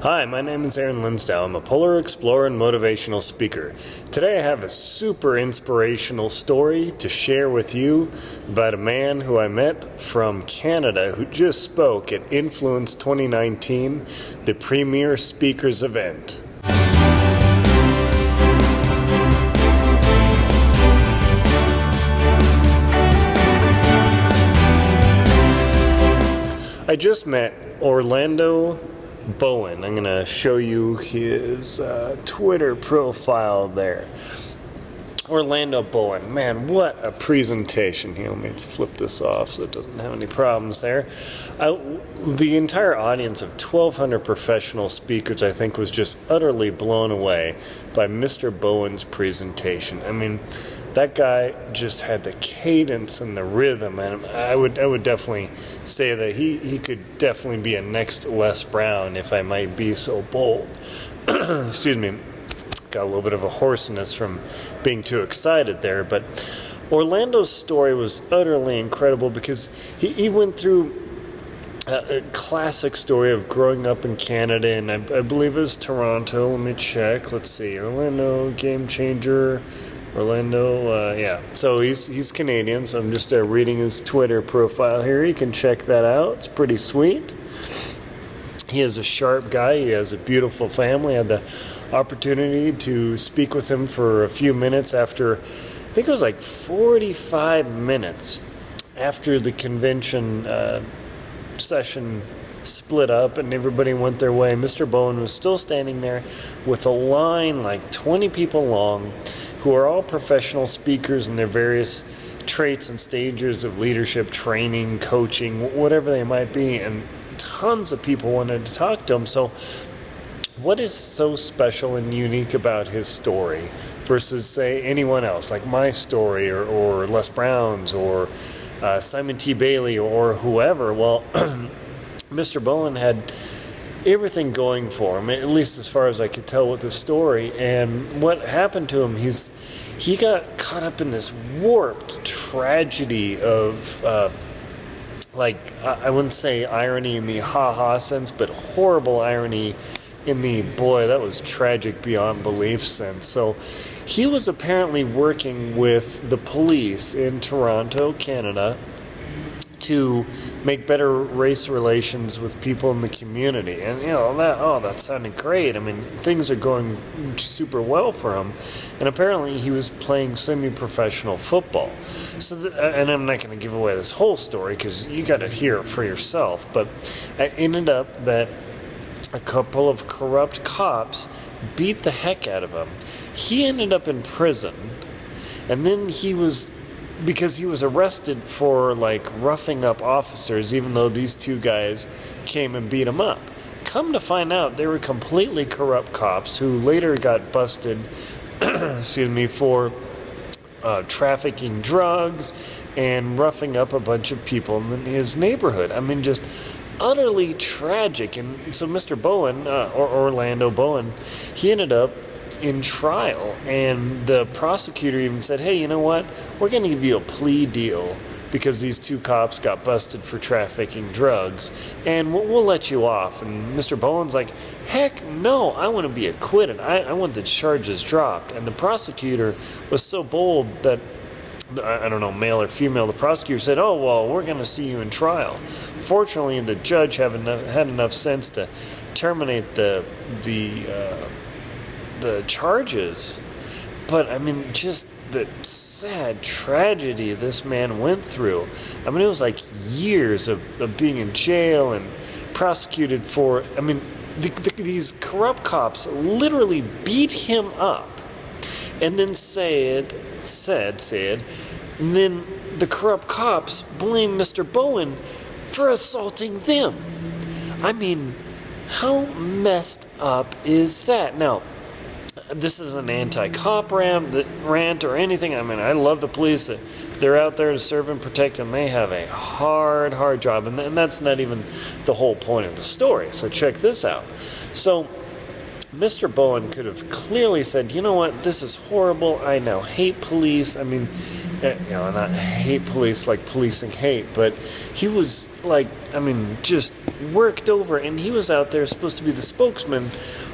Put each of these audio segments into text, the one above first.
Hi, my name is Linsdau. I'm a polar explorer and motivational speaker. Today I have a super inspirational story to share with you about a man who I met from Canada who just spoke at Influence 2019, the premier speakers event. I just met Orlando Bowen. I'm going to show you his Twitter profile there. Orlando Bowen. Man, what a presentation. Here, let me flip this off so it doesn't have any problems there. The entire audience of 1,200 professional speakers, I think, was just utterly blown away by Mr. Bowen's presentation. I mean, that guy just had the cadence and the rhythm, and I would definitely say that he could definitely be a next Les Brown, if I might be so bold. Excuse me, got a little bit of a hoarseness from being too excited there, but Orlando's story was utterly incredible because he went through a classic story of growing up in Canada, and I believe it was Toronto. Let me check. Let's see. Orlando, game changer. Orlando, yeah. So he's Canadian, so I'm just reading his Twitter profile here. You can check that out. It's pretty sweet. He is a sharp guy. He has a beautiful family. I had the opportunity to speak with him for a few minutes after, I think it was like 45 minutes after the convention session split up and everybody went their way. Mr. Bowen was still standing there with a line like 20 people long, who are all professional speakers in their various traits and stages of leadership, training, coaching, whatever they might be, and tons of people wanted to talk to him. So what is so special and unique about his story versus, say, anyone else, like my story or Les Brown's or Simon T. Bailey or whoever? Well, Mr. Bowen had everything going for him, at least as far as I could tell with the story. And what happened to him, he got caught up in this warped tragedy of I wouldn't say irony in the ha-ha sense, but horrible irony in the boy, that was tragic beyond belief sense. So he was apparently working with the police in Toronto, Canada, to make better race relations with people in the community. And, that sounded great. I mean, things are going super well for him. And apparently he was playing semi-professional football. So, and I'm not going to give away this whole story because you got to hear it for yourself. But it ended up that a couple of corrupt cops beat the heck out of him. He ended up in prison. And then because he was arrested for roughing up officers, even though these two guys came and beat him up. Come to find out, they were completely corrupt cops who later got busted for trafficking drugs and roughing up a bunch of people in his neighborhood. I mean, just utterly tragic. And so Mr. Bowen, or Orlando Bowen, he ended up in trial, and the prosecutor even said, hey, you know what, we're going to give you a plea deal because these two cops got busted for trafficking drugs, and we'll let you off. And Mr. Bowen's like, heck no, I want to be acquitted. I want the charges dropped. And the prosecutor was so bold that, I don't know, male or female, the prosecutor said, oh, well, we're going to see you in trial. Fortunately, the judge had enough sense to terminate the charges. But I mean, just the sad tragedy this man went through. I mean, it was like years of being in jail and prosecuted for, I mean, these corrupt cops literally beat him up and then said, and then the corrupt cops blamed Mr. Bowen for assaulting them. I mean, how messed up is that? Now, this is an anti-cop rant or anything. I mean, I love the police. They're out there to serve and protect, and they have a hard job. And that's not even the whole point of the story. So check this out. So Mr. Bowen could have clearly said, you know what, this is horrible. I now hate police. I mean, not hate police like policing hate, but he was like, just worked over, and he was out there supposed to be the spokesman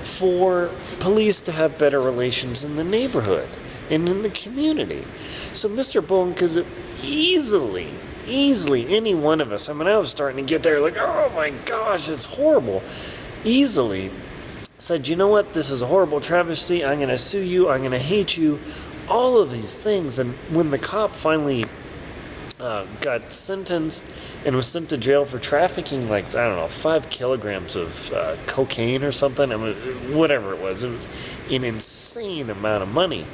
for police to have better relations in the neighborhood and in the community. So Mr. Bowen could easily, any one of us, I was starting to get there like, oh my gosh, it's horrible, easily said, you know what, this is a horrible travesty, I'm going to sue you, I'm going to hate you, all of these things. And when the cop finally got sentenced and was sent to jail for trafficking 5 kilograms of cocaine or something, whatever it was an insane amount of money.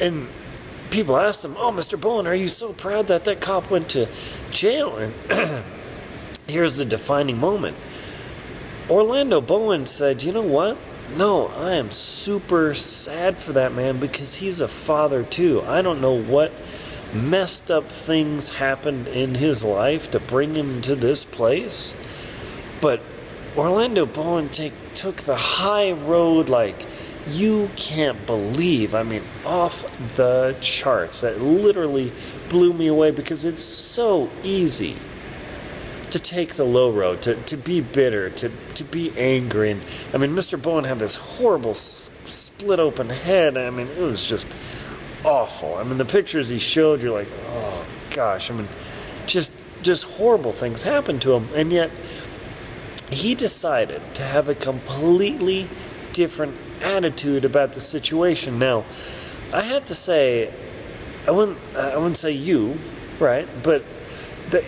And people asked him, oh, Mr. Bowen, are you so proud that cop went to jail? And here's the defining moment. Orlando Bowen said, you know what? No, I am super sad for that man because he's a father too. I don't know what messed up things happened in his life to bring him to this place, but Orlando Bowen took the high road like you can't believe. Off the charts. That literally blew me away because it's so easy to take the low road, to be bitter, to be angry. And Mr. Bowen had this horrible split open head. It was just awful. The pictures he showed, you're like, oh gosh. Just horrible things happened to him. And yet he decided to have a completely different attitude about the situation. Now, I have to say, I wouldn't say you, right? But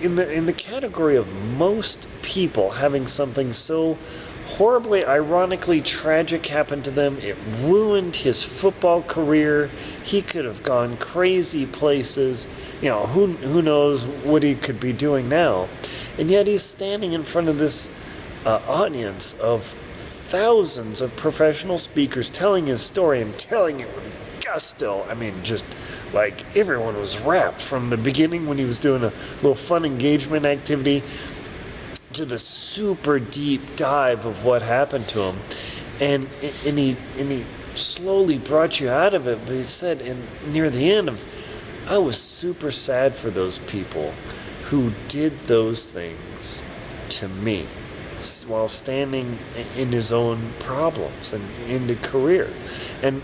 in the category of most people having something so horribly, ironically tragic happen to them, it ruined his football career. He could have gone crazy places. Who knows what he could be doing now? And yet he's standing in front of this audience of thousands of professional speakers telling his story and telling it with gusto. Just like everyone was rapt from the beginning when he was doing a little fun engagement activity to the super deep dive of what happened to him. And he slowly brought you out of it, but he said near the end I was super sad for those people who did those things to me while standing in his own problems and in the career. And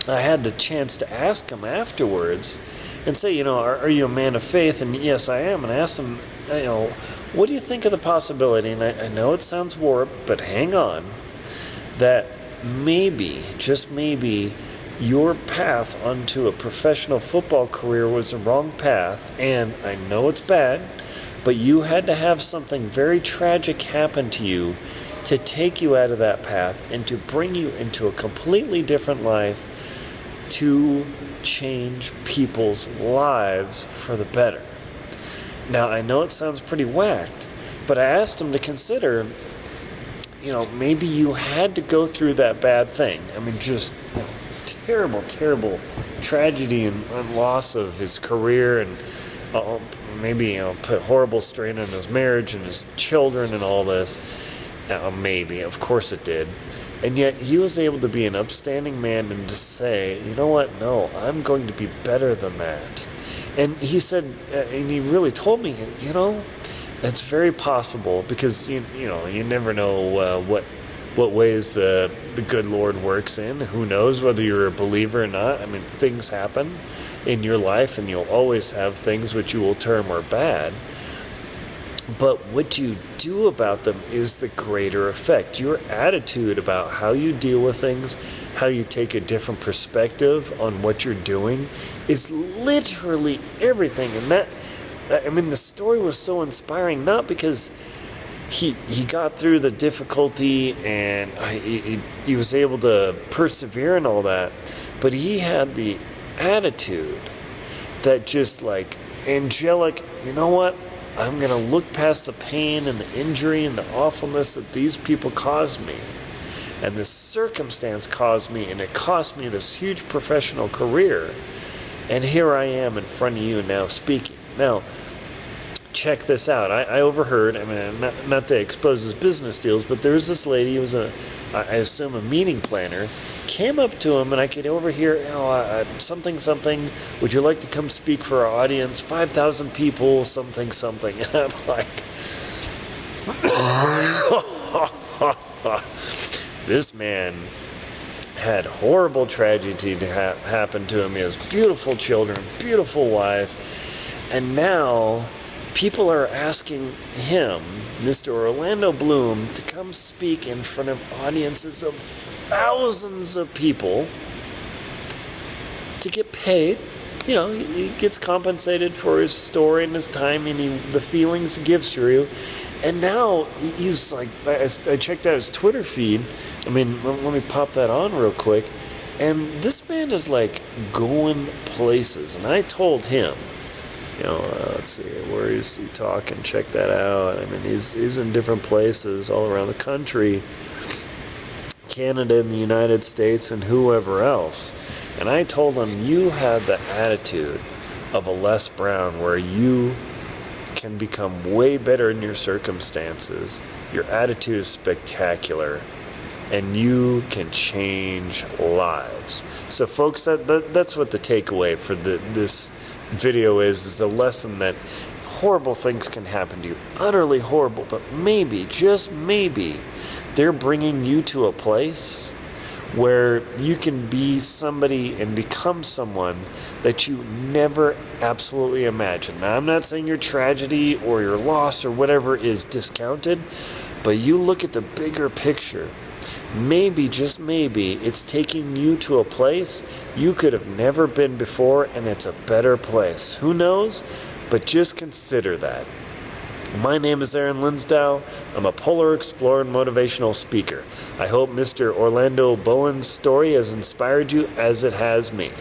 I had the chance to ask him afterwards and say, are you a man of faith? And yes, I am. And I asked him, what do you think of the possibility, and I know it sounds warped, but hang on, that maybe, just maybe, your path onto a professional football career was the wrong path, and I know it's bad, but you had to have something very tragic happen to you to take you out of that path and to bring you into a completely different life to change people's lives for the better. Now, I know it sounds pretty whacked, but I asked him to consider, maybe you had to go through that bad thing. Just terrible, terrible tragedy and loss of his career, and maybe put horrible strain on his marriage and his children and all this. Maybe, of course it did. And yet he was able to be an upstanding man and to say, you know what, no, I'm going to be better than that. And he said, and he really told me, it's very possible because, you never know what ways the good Lord works in. Who knows whether you're a believer or not? Things happen in your life, and you'll always have things which you will term are bad. But what you do about them is the greater effect. Your attitude about how you deal with things, how you take a different perspective on what you're doing is literally everything. And the story was so inspiring, not because he got through the difficulty and he was able to persevere and all that, but he had the attitude that just like angelic, you know what? I'm going to look past the pain and the injury and the awfulness that these people caused me. And this circumstance caused me, and it cost me this huge professional career. And here I am in front of you now speaking. Now, check this out. I overheard, I mean, not to expose his business deals, but there was this lady who was I assume a meeting planner, came up to him, and I could overhear, something, would you like to come speak for our audience? 5,000 people, something. And I'm like, this man had horrible tragedy to happen to him. He has beautiful children, beautiful wife, and now people are asking him, Mr. Orlando Bloom, to come speak in front of audiences of thousands of people to get paid. You know, he gets compensated for his story and his time and the feelings he gives through you. And now he's like, I checked out his Twitter feed. I mean, let me pop that on real quick. And this man is like going places. And I told him, let's see, where is he talking? Check that out. I mean, he's in different places all around the country, Canada and the United States and whoever else. And I told him, you have the attitude of a Les Brown where you can become way better in your circumstances. Your attitude is spectacular, and you can change lives. So, folks, that's what the takeaway for this video is the lesson that horrible things can happen to you, utterly horrible, but maybe, just maybe, they're bringing you to a place where you can be somebody and become someone that you never absolutely imagined. Now, I'm not saying your tragedy or your loss or whatever is discounted, but you look at the bigger picture. Maybe, just maybe, it's taking you to a place you could have never been before, and it's a better place. Who knows? But just consider that. My name is Aaron Linsdau. I'm a polar explorer and motivational speaker. I hope Mr. Orlando Bowen's story has inspired you as it has me.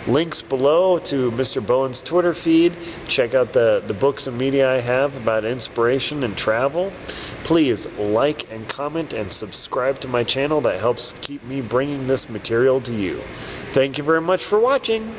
Links below to Mr. Bowen's Twitter feed. Check out the books and media I have about inspiration and travel. Please like and comment and subscribe to my channel. That helps keep me bringing this material to you. Thank you very much for watching.